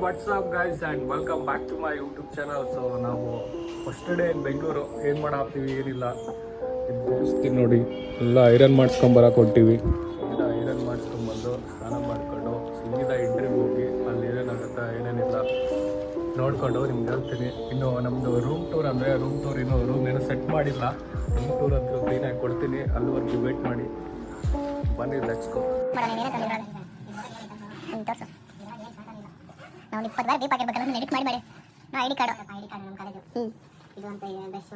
WhatsApp guys and welcome back to my YouTube channel. So ನಾವು first day in Bengaluru ಏನು ಮಾಡಾಕ್ತೀವಿ ಏನಿಲ್ಲ ಇದು ತೋರಿಸ್ತೀನಿ ನೋಡಿ. ಎಲ್ಲ ಐರನ್ ಮಾಡಿಸ್ಕೊಂಬರಕ್ಕೆ ಹೊಂಟೀವಿ. ಸೀದಾ ಐರನ್ ಮಾಡಿಸ್ಕೊಂಬಂದು ಸ್ನಾನ ಮಾಡಿಕೊಂಡು ಸೀದಾ ಇಂಟ್ರಿಗೆ ಹೋಗಿ ಅಲ್ಲಿ ಏನೇನಾಗುತ್ತೆ ಏನೇನಿಲ್ಲ ನೋಡಿಕೊಂಡು ನಿಮ್ಗೆ ಹೇಳ್ತೀನಿ. ಇನ್ನು ನಮ್ಮದು ರೂಮ್ ಟೂರ್ ಅಂದರೆ ರೂಮ್ ಟೂರ್ ಇನ್ನೂ ರೂಮ್ ಏನೂ ಸೆಟ್ ಮಾಡಿಲ್ಲ. ರೂಮ್ ಟೂರ್ ಅಂತೂ ಕ್ಲೀನಾಗಿ ಕೊಡ್ತೀನಿ, ಅಲ್ಲಿವರೆಗೂ ವೇಟ್ ಮಾಡಿ. ಬನ್ನಿ ಲೆಟ್ಸ್ ಗೋ. ನಾವು 20 ಬಾರ್ ದೀಪ ಆಗಿರ್ಬೇಕಲ್ಲ, ಎಡಿಟ್ ಮಾಡಿ ನಾ ಐಡಿ ಕಾರ್ಡ್ ನಮ್ಮ ಕಾಲೇಜು ಇದು ಅಂತ ಬೆಸ್ಟ್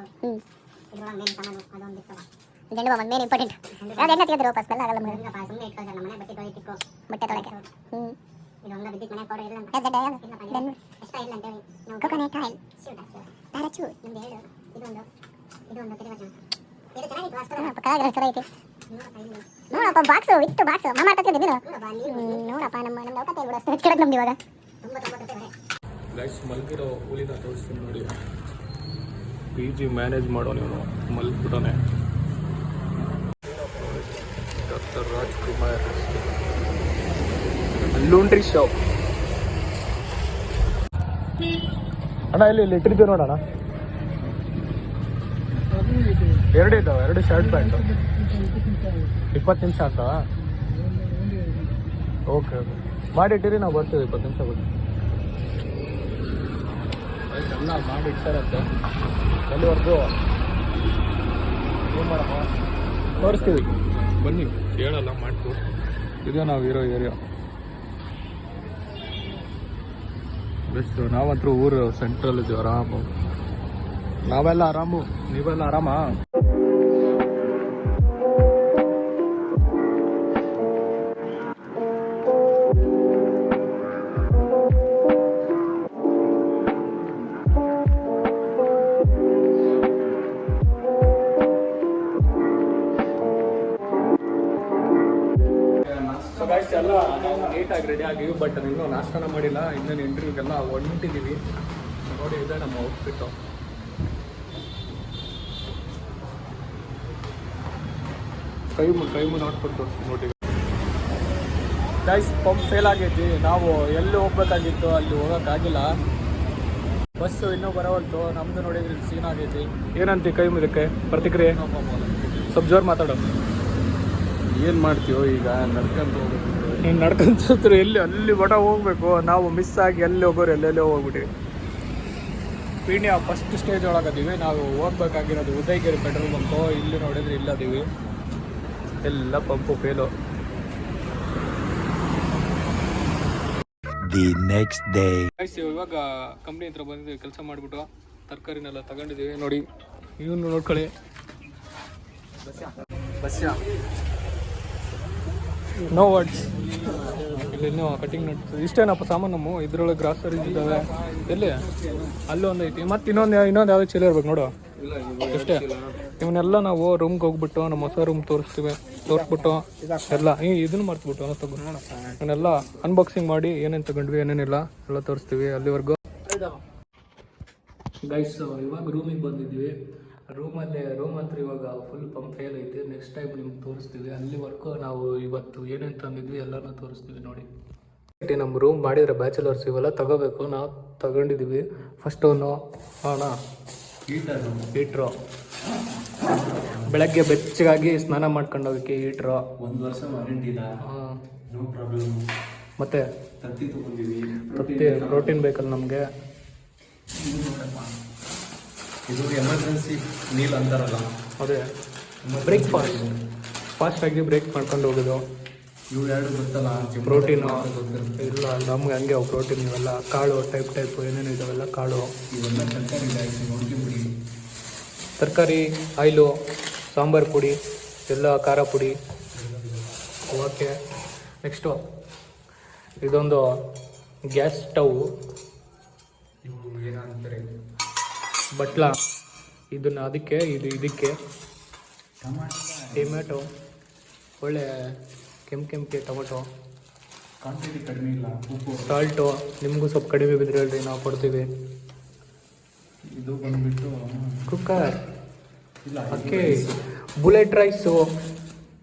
ಇದ್ರೊಳಗೆ ಮೇನ್ ಸಾಮಾನು ಅದೊಂದು ಇತ್ತು. ಜೆಂಡು ಬಾಂಬ್ ಮೇನ್ ಇಂಪಾರ್ಟೆಂಟ್. ಅದು ಹೆಂಗೆ ತೆಗೆದ್ರು ವಾಪಸ್ ಬೆಲ್ಲ ಆಗಲ್ಲ ನಮಗೆ. ಸುಮ್ಮನೆ ಇಟ್ಕೊಳ್ಳೋಣ ಮನೆ ಬಟ್ಟೆ ತೊಳಿತಿಕ್ಕೋ ಬಟ್ಟೆ ತೊಳಕ್ಕೆ. ಇದೊಂದು ಬಿದ್ದಿತ್ತು ಮನೆ ಪೌಡರ್ ಇಲ್ಲ ಅಂತ ಎಷ್ಟ ಇಲ್ಲ ಅಂತ ಹೇಳಿ ನಾವು ಕೊಕೊನಟ್ ಆಯಿಲ್ ಪ್ಯಾರಾಚೂಟ್ ನಿಮ್ದು ಹೇಳು. ಇದೊಂದು ತೆಗೆದು ಇದು ಚೆನ್ನಾಗಿತ್ತು ವಾಸ್ತು ಪಕ್ಕ ಸರ ಐತಿ. ನೋಡಪ್ಪ ಬಾಕ್ಸು ಇತ್ತು ಬಾಕ್ಸು ಮಾಮ ಮಾಡ್ತಿದ್ದೆ ನೀನು ನೋಡಪ್ಪ ನಮ್ಮ ಊಟ ತೇಲ್ಬಿಡು ಅಷ್ಟು ಹೆಚ್ಚಿಡಕ್ಕೆ ನಮ್ದು ಇವಾಗ. ಗೈಸ್ ಮಲ್ಗಿರೋ ಹುಲಿನ ತೋರಿಸ್ತೀನಿ ನೋಡಿ. ಪಿ ಜಿ ಮ್ಯಾನೇಜ್ ಮಾಡೋ ನೀವು ಮಲ್ಬಿಡೋನೆ. Doctor Rajkumar laundry shop. ಅಣ್ಣ ಇಲ್ಲಿ ಇಟ್ಟಿರ್ತೀವಿ ನೋಡೋಣ. ಎರಡು ಇದ್ದಾವೆ, ಎರಡು ಶರ್ಟ್ ಪ್ಯಾಂಟು 20 ನಿಮಿಷ ಅಂತ. ಓಕೆ ಓಕೆ ಮಾಡಿಟ್ಟಿರಿ, ನಾವು ಬರ್ತೀವಿ 20 ನಿಮಿಷ ಬಿಟ್ಟು. ಎಲ್ಲ ಮಾಡಿ ಇಡ್ತಾರಂತೆ. ಎಲ್ಲಿವರೆಗೂ ಏನು ಮಾಡಮ್ಮ ತೋರಿಸ್ತೀವಿ ಬನ್ನಿ. ಹೇಳಲ್ಲ ಮಾಡ್ತು. ಇದು ನಾವು ಇರೋ ಏರಿಯಾ ಬೆಸ್ಟ್. ನಾವಂತರೂ ಊರು ಸೆಂಟ್ರಲ್ ಇದ್ದೀವಿ, ಆರಾಮು. ನಾವೆಲ್ಲ ಆರಾಮು, ನೀವೆಲ್ಲ ಆರಾಮಾ? ಗೈಸ್ ಎಲ್ಲ ನೀಟಾಗಿ ರೆಡಿ ಆಗಿವಿ, ಬಟ್ ಇನ್ನೂ ನಾಷ್ಟನ ಮಾಡಿಲ್ಲ. ಇನ್ನೇನು ಇಂಟರ್ವ್ಯೂಗೆಲ್ಲ ಹೊಂಟಿದ್ದೀವಿ. ನೋಡಿ ಇದೆ ನಮ್ಮ ಔಟ್ಫಿಟ್ಟು. ಕೈ ನೋಡ್ಕೊಂಡು ತೋರಿಸ್ತೀವಿ ನೋಡಿ. ಗೈಸ್ ಪಂಪ್ ಫೇಲ್ ಆಗೈತಿ. ನಾವು ಎಲ್ಲಿ ಹೋಗ್ಬೇಕಾಗಿತ್ತು ಅಲ್ಲಿ ಹೋಗೋಕ್ಕಾಗಿಲ್ಲ. ಬಸ್ಸು ಇನ್ನೂ ಬರೋವಲ್ತು. ನಮ್ಮದು ನೋಡಿದ್ರೆ ಇಲ್ಲಿ ಸೀನ್ ಆಗೈತಿ. ಏನಂತೀವಿ ಕೈ ಇದಕ್ಕೆ ಪ್ರತಿಕ್ರಿಯೆ? ಸ್ವಲ್ಪ ಜೋರು ಮಾತಾಡೋ. ಏನು ಮಾಡ್ತೀವೋ ಈಗ? ನಡ್ಕೊಂತ ಹೋಗ್ಬೇಕು. ನೀನು ನಡ್ಕೊಂತ ಎಲ್ಲಿ ಅಲ್ಲಿ ಬಡ ಹೋಗ್ಬೇಕು. ನಾವು ಮಿಸ್ ಆಗಿ ಎಲ್ಲಿ ಹೋಗೋರು ಎಲ್ಲೆಲ್ಲೋ ಹೋಗ್ಬಿಟ್ಟಿವಿ. ಪೀಣ್ಯ ಫಸ್ಟ್ ಸ್ಟೇಜ್ ಒಳಗದೀವಿ. ನಾವು ಹೋಗ್ಬೇಕಾಗಿರೋದು ಉದಯಗಿರಿ ಪೆಟ್ರೋಲ್ ಬಂಕು. ಇಲ್ಲಿ ನೋಡಿದ್ರೆ ಇಲ್ಲದೀವಿ, ಎಲ್ಲ ಪಂಪು ಫೇಲು. ಇವಾಗ ಕಂಪ್ನಿ ಹತ್ರ ಬಂದಿದ್ದೀವಿ, ಕೆಲಸ ಮಾಡಿಬಿಟ್ಟು ತರಕಾರಿನೆಲ್ಲ ತಗೊಂಡಿದ್ದೀವಿ. ನೋಡಿ ಇವನು ನೋಡ್ಕೊಳ್ಳಿ, ಬಸ್ಯ ನೋ ವರ್ಡ್ಸ್. ಇಲ್ಲಿನ್ನೂ ಕಟಿಂಗ್ ನಟ್ಸ್ ಇಷ್ಟೇನಪ್ಪ ಸಾಮಾನು. ನಮ್ಮ ಇದ್ರೊಳಗೆ ಗ್ರಾಸರೀಸ್ ಇದ್ದಾವೆ. ಎಲ್ಲಿ ಅಲ್ಲೊಂದು ಐತಿ, ಮತ್ತು ಇನ್ನೊಂದು ಯಾವುದೋ ಚೀಲ ಇರ್ಬೇಕು ನೋಡು. ಅಷ್ಟೇ. ಇವನ್ನೆಲ್ಲ ನಾವು ರೂಮ್ಗೆ ಹೋಗ್ಬಿಟ್ಟು ನಮ್ಮ ಹೊಸ ರೂಮ್ ತೋರಿಸ್ಬಿಟ್ಟು ಎಲ್ಲ ಇದನ್ನು ಮಾಡ್ತಿಬಿಟ್ಟು ಇವನ್ನೆಲ್ಲ ಅನ್ಬಾಕ್ಸಿಂಗ್ ಮಾಡಿ ಏನೇನು ತಗೊಂಡ್ವಿ ಏನೇನಿಲ್ಲ ಎಲ್ಲ ತೋರಿಸ್ತೀವಿ. ಅಲ್ಲಿವರೆಗೂ ಗೈಸ್ ಇವಾಗ ರೂಮಿಗೆ ಬಂದಿದ್ವಿ. ರೂಮ್ ಹತ್ರ ಇವಾಗ ಫುಲ್ ಪಂಪ್ ಫೇಲ್ ಐತೆ. ನೆಕ್ಸ್ಟ್ ಟೈಮ್ ನಿಮ್ಗೆ ತೋರಿಸ್ತೀವಿ. ಅಲ್ಲಿವರೆಗೂ ನಾವು ಇವತ್ತು ಏನೇನು ತಂದಿದ್ವಿ ಎಲ್ಲನೂ ತೋರಿಸ್ತೀವಿ ನೋಡಿ. ನಮ್ಮ ರೂಮ್ ಮಾಡಿದರೆ ಬ್ಯಾಚುಲರ್ಸ್ ಇವೆಲ್ಲ ತಗೋಬೇಕು. ನಾವು ತಗೊಂಡಿದ್ದೀವಿ. ಫಸ್ಟ್ ಅವನು ಹೀಟ್ರು ಬೆಳಗ್ಗೆ ಬೆಚ್ಚಗಾಗಿ ಸ್ನಾನ ಮಾಡ್ಕೊಂಡು ಹೋಗೋಕ್ಕೆ ಹೀಟ್ರು. 1 ವರ್ಷ ವಾರಂಟಿ ಇಲ್ಲ. No problem. ಮತ್ತು ತತ್ತಿ ತೊಗೊಂಡಿವಿ. ಪ್ರೋಟೀನ್ ಬೇಕಲ್ಲ ನಮಗೆ. ಇದು ಎಮರ್ಜೆನ್ಸಿ ಮೀಲ್ ಅಂತಾರಲ್ಲ, ಅದೇ ಫಾಸ್ಟಾಗಿ ಬ್ರೇಕ್ ಮಾಡ್ಕೊಂಡು ಹೋಗೋದು. ಇವು ಎರಡು ಗೊತ್ತಲ್ಲ, ಪ್ರೋಟೀನು ಇಲ್ಲ ನಮ್ಗೆ ಹಂಗೆ ಅವು ಪ್ರೋಟೀನ್ ಇವೆಲ್ಲ ಕಾಳು ಟೈಪ್ ಏನೇನು ಇದಾವೆಲ್ಲ ಕಾಳು. ಇವೆಲ್ಲ ತರಕಾರಿ ನೋಡ್ಕೊಂಬಿಡಿ. ತರಕಾರಿ, ಆಯಿಲು, ಸಾಂಬಾರು ಪುಡಿ, ಎಲ್ಲ ಖಾರ ಪುಡಿ. ಓಕೆ. ನೆಕ್ಸ್ಟು ಇದೊಂದು ಗ್ಯಾಸ್ ಸ್ಟವ್. ಇವು ಏನಂತಾರೆ ಬಟ್ಲ. ಇದನ್ನು ಇದಕ್ಕೆ ಟೊಮೆಟೊ, ಒಳ್ಳೆ ಕೆಂಪೆ ಟೊಮೆಟೊ. ಕ್ವಾಂಟಿಟಿ ಕಡಿಮೆ ಇಲ್ಲ. ಉಪ್ಪು, ಸಾಲ್ಟು ನಿಮಗೂ ಸ್ವಲ್ಪ ಕಡಿಮೆ ಬಿದ್ದರೆ ಹೇಳ್ರಿ, ನಾವು ಕೊಡ್ತೀವಿ. ಇದು ಬಂದುಬಿಟ್ಟು ಕುಕ್ಕರ್. ಇಲ್ಲ ಓಕೆ. ಬುಲೆಟ್ ರೈಸು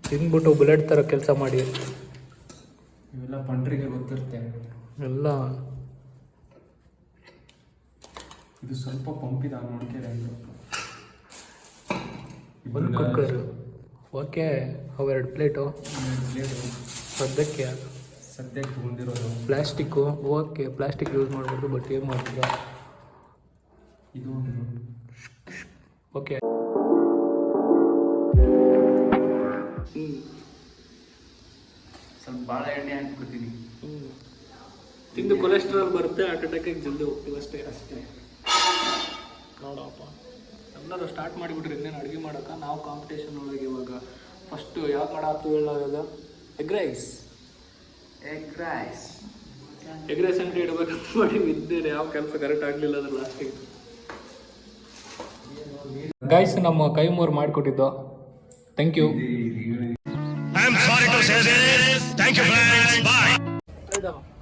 ತಿಂದ್ಬಿಟ್ಟು ಬುಲೆಟ್ ಥರ ಕೆಲಸ ಮಾಡಿ. ಇವೆಲ್ಲ ಪಂಟ್ರಿಗೆ ಗೊತ್ತಿರುತ್ತೆ ಎಲ್ಲ ಇದು ಸ್ವಲ್ಪ ಪಂಪ್ ಇದೆ ನೋಡ್ಕೊಳ್ಳಿ ಒಂದು ಕುಕ್ಕರ್ ಓಕೆ ಅವೆರಡು ಪ್ಲೇಟು ಸದ್ಯಕ್ಕೆ ತೊಗೊಂಡಿರೋದು ಪ್ಲಾಸ್ಟಿಕ್ಕು ಓಕೆ ಪ್ಲಾಸ್ಟಿಕ್ ಯೂಸ್ ಮಾಡ್ಬೋದು ಬಟ್ ಏನು ಮಾಡ್ತೀರಾ ಇದು ಒಂದು ಓಕೆ ಸ್ವಲ್ಪ ಭಾಳ ಎಣ್ಣೆ ಹಾಕ್ಬಿಡ್ತೀನಿ ತಿಂದು ಕೊಲೆಸ್ಟ್ರಾಲ್ ಬರುತ್ತೆ ಹಾರ್ಟ್ ಅಟ್ಯಾಕಿಗೆ ಜಲ್ದಿ ಹೋಗ್ತೀವಿ ಅಷ್ಟೇ ನೋಡಪ್ಪ ಎಲ್ಲರೂ ಸ್ಟಾರ್ಟ್ ಮಾಡಿಬಿಟ್ರಿ ಇನ್ನೇನು ಅಡುಗೆ ಮಾಡೋಕೆ ನಾವು ಕಾಂಪಿಟೇಷನ್ ಒಳಗೆ ಇವಾಗ ಫಸ್ಟು ಯಾವ್ದು ಮಾಡಾಕ್ತೀವಿ ಹೇಳೋದು ಎಗ್ ರೈಸ್ ಅಂತ ಇಡ್ಬೇಕಂತ ಮಾಡಿ ಬಿದ್ದೇನೆ ಯಾವ ಕೆಲಸ ಕರೆಕ್ಟ್ ಆಗಲಿಲ್ಲ ಅದ್ರ ಲಾಸ್ಟಿಗೆ ಗೈಸ್ ನಮ್ಮ ಕೈ ಮೂರು ಮಾಡಿಕೊಟ್ಟಿದ್ದು thank you I'm sorry to say this. Thank you, friends. Bye.